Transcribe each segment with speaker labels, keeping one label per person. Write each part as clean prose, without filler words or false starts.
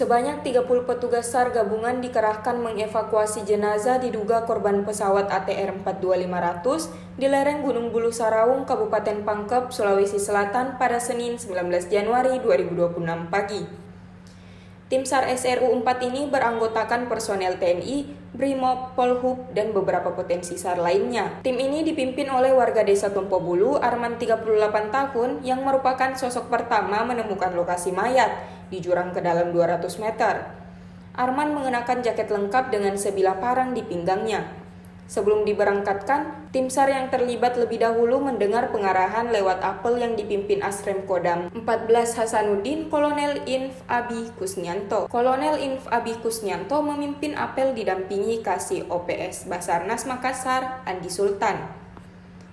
Speaker 1: Sebanyak 30 petugas SAR gabungan dikerahkan mengevakuasi jenazah diduga korban pesawat ATR 42500 di lereng Gunung Bulu Saraung, Kabupaten Pangkep, Sulawesi Selatan pada Senin 19 Januari 2026 pagi. Tim SAR SRU 4 ini beranggotakan personel TNI, Brimob, Polhub, dan beberapa potensi SAR lainnya. Tim ini dipimpin oleh warga desa Tompobulu, Arman 38 tahun, yang merupakan sosok pertama menemukan lokasi mayat di jurang ke dalam 200 meter. Arman mengenakan jaket lengkap dengan sebilah parang di pinggangnya. Sebelum diberangkatkan, tim SAR yang terlibat lebih dahulu mendengar pengarahan lewat apel yang dipimpin Asrem Kodam 14 Hasanuddin, Kolonel Inf Abi Kusnyanto. Kolonel Inf Abi Kusnyanto memimpin apel didampingi Kasih OPS Basarnas Makassar, Andi Sultan.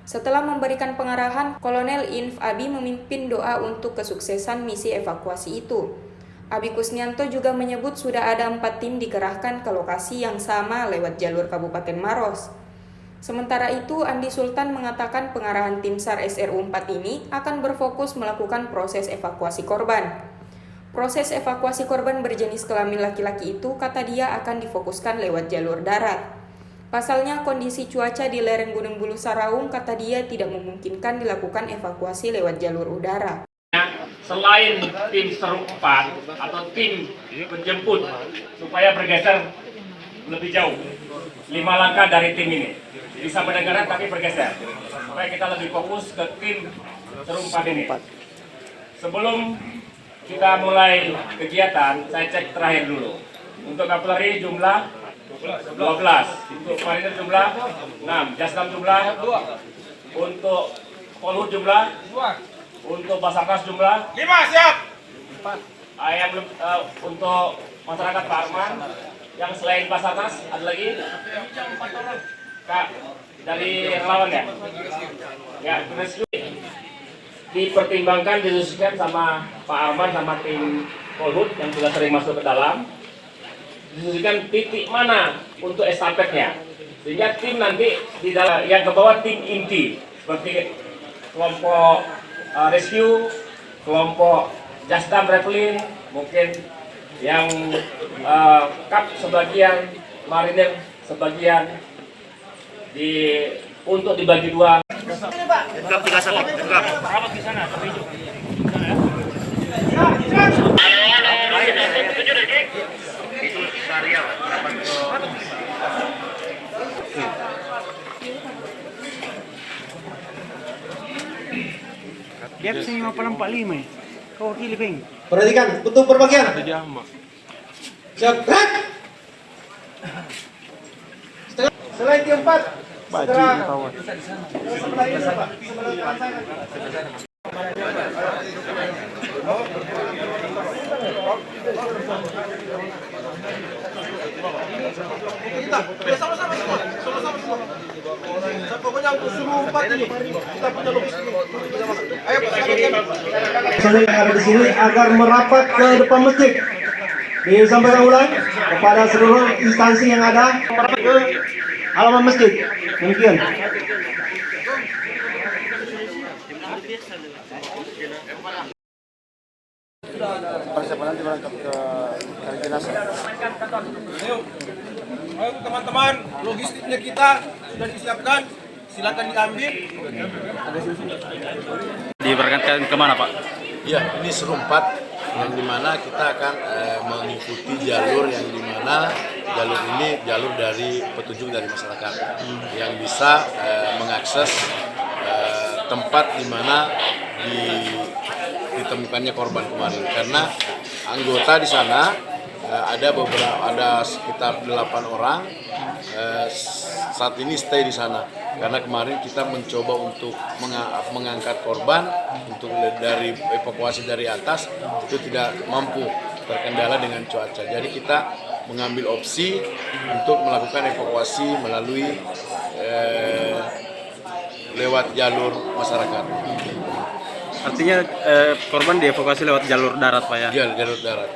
Speaker 1: Setelah memberikan pengarahan, Kolonel Inf Abi memimpin doa untuk kesuksesan misi evakuasi itu. Abi Kusnyanto juga menyebut sudah ada 4 tim dikerahkan ke lokasi yang sama lewat jalur Kabupaten Maros. Sementara itu, Andi Sultan mengatakan pengarahan tim SAR SRU 4 ini akan berfokus melakukan proses evakuasi korban. Proses evakuasi korban berjenis kelamin laki-laki itu, kata dia, akan difokuskan lewat jalur darat. Pasalnya, kondisi cuaca di lereng Gunung Bulu Saraung, kata dia, tidak memungkinkan dilakukan evakuasi lewat jalur udara.
Speaker 2: Selain tim seru 4 atau tim penjemput supaya bergeser lebih jauh 5 langkah dari tim ini bisa berdengaran tapi bergeser supaya kita lebih fokus ke tim seru 4 ini. Sebelum kita mulai kegiatan, saya cek terakhir dulu. Untuk kapolri jumlah 12, untuk marinir jumlah 6, Jasdam jumlah 2, untuk Polhut jumlah 2, untuk Basarnas jumlah 5, siap. 4. Yang untuk masyarakat Pak Arman, yang selain Basarnas ada lagi? Kak, dari relawan ya? Ya, rescue. Dipertimbangkan, didiskusikan sama Pak Arman sama tim Polhut yang sudah sering masuk ke dalam. Didiskusikan titik mana untuk estafetnya. Sehingga tim nanti di dalam yang ke bawah tim inti seperti kelompok rescue, kelompok Jasdam Rifling, mungkin yang kap sebagian, marinir sebagian, untuk dibagi dua. Kap 31, kap. Rapat di sana, hijau. Itu Sarial, rapat ke
Speaker 3: Dia sini 45 ya. Kau wakili peng.
Speaker 4: Perhatikan, untuk berbagian. Siap, gerak. Selain tim 4, setelah sebelah ini Pak, sebelah depan saya. Kita sama-sama semua. Pokoknya untuk seluruh 4 ini kita punya logistik. Ayo personil yang ada di sini agar merapat ke depan masjid. Disampaikan ulang kepada seluruh instansi yang ada merapat ke halaman masjid. Demikian.
Speaker 5: Persiapan nanti berangkat ke kali jenazah.
Speaker 4: Ayo teman-teman, logistiknya kita sudah disiapkan. Silakan diambil.
Speaker 3: Diberangkatkan kemana Pak?
Speaker 5: Ya, ini seru 4 yang dimana kita akan mengikuti jalur yang dimana jalur ini jalur dari petunjuk dari masyarakat yang bisa mengakses tempat dimana ditemukannya korban kemarin, karena anggota di sana ada sekitar 8 orang saat ini stay di sana karena kemarin kita mencoba untuk mengangkat korban untuk dari evakuasi dari atas itu tidak mampu, terkendala dengan cuaca. Jadi kita mengambil opsi untuk melakukan evakuasi melalui lewat jalur masyarakat.
Speaker 3: Artinya korban dievakuasi lewat jalur darat Pak ya?
Speaker 5: Iya, jalur darat.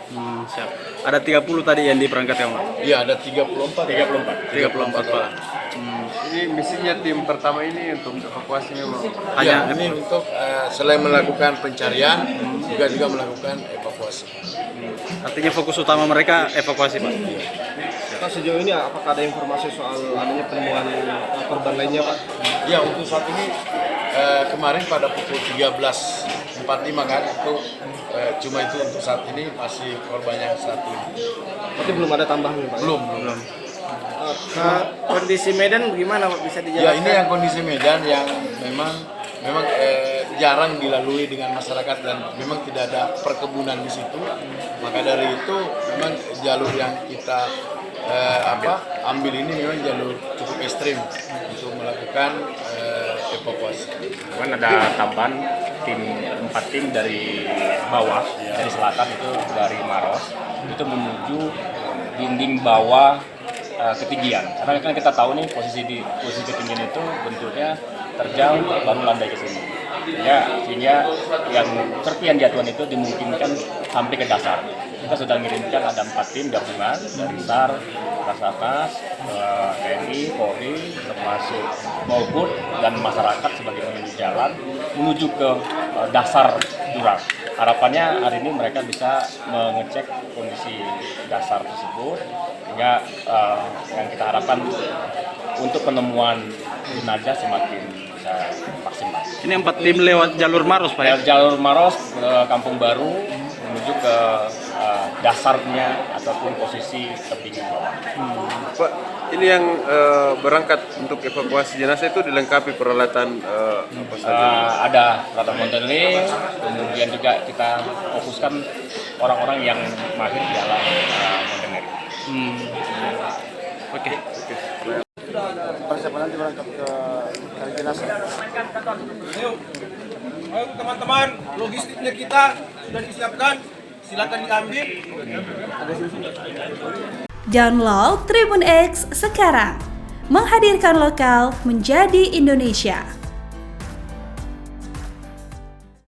Speaker 3: Siap. Ada 30 tadi yang diberangkatkan Pak?
Speaker 5: Iya, ada 34
Speaker 3: Pak. Ini misinya tim pertama ini untuk evakuasi memang.
Speaker 5: Ya, ini untuk selain melakukan pencarian, juga melakukan evakuasi.
Speaker 3: Artinya fokus utama mereka evakuasi, Pak.
Speaker 6: Pak, sejauh ini apakah ada informasi soal adanya penemuan korban lainnya, Pak?
Speaker 5: Ya, untuk saat ini kemarin pada pukul 13.45 kan itu cuma itu untuk saat ini masih korban yang satu.
Speaker 6: Berarti belum ada tambahan, Pak?
Speaker 5: Belum.
Speaker 3: Kondisi Medan bagaimana, Pak? Bisa
Speaker 5: Ya, ini yang kondisi Medan yang memang jarang dilalui dengan masyarakat dan memang tidak ada perkebunan di situ. Maka dari itu memang jalur yang kita ambil ini memang jalur cukup ekstrim untuk melakukan evakuasi.
Speaker 2: Kan ada tambahan 4 tim dari bawah, dari selatan itu dari Maros, itu menuju dinding bawah ketinggian. Karena kan kita tahu nih posisi ketinggian itu bentuknya terjal baru landai ke sini. Ya, sehingga yang serpian jatuhan itu dimungkinkan sampai ke dasar. Kita sudah mengirimkan ada 4 tim gabungan dari SAR, Basarnas, TNI, Polri, termasuk Polhut dan masyarakat sebagai pengunjung jalan menuju ke dasar jurang. Harapannya hari ini mereka bisa mengecek kondisi dasar tersebut sehingga yang kita harapkan untuk penemuan jenazah semakin bisa maksimal.
Speaker 3: Ini 4 tim lewat jalur Maros, Pak, ya?
Speaker 2: Jalur Maros ke Kampung Baru menuju ke dasarnya ataupun posisi tebing bawah.
Speaker 7: Pak, ini yang berangkat untuk evakuasi jenazah itu dilengkapi peralatan apa saja?
Speaker 2: Ada peralatan modeling, kemudian juga kita fokuskan orang-orang yang mahir di alam modeling.
Speaker 3: Oke.
Speaker 6: Persiapan nanti berangkat ke cari jenazah.
Speaker 4: Ayo teman-teman, logistiknya kita sudah disiapkan, silakan diambil.
Speaker 8: Download Tribun X sekarang, menghadirkan lokal menjadi Indonesia.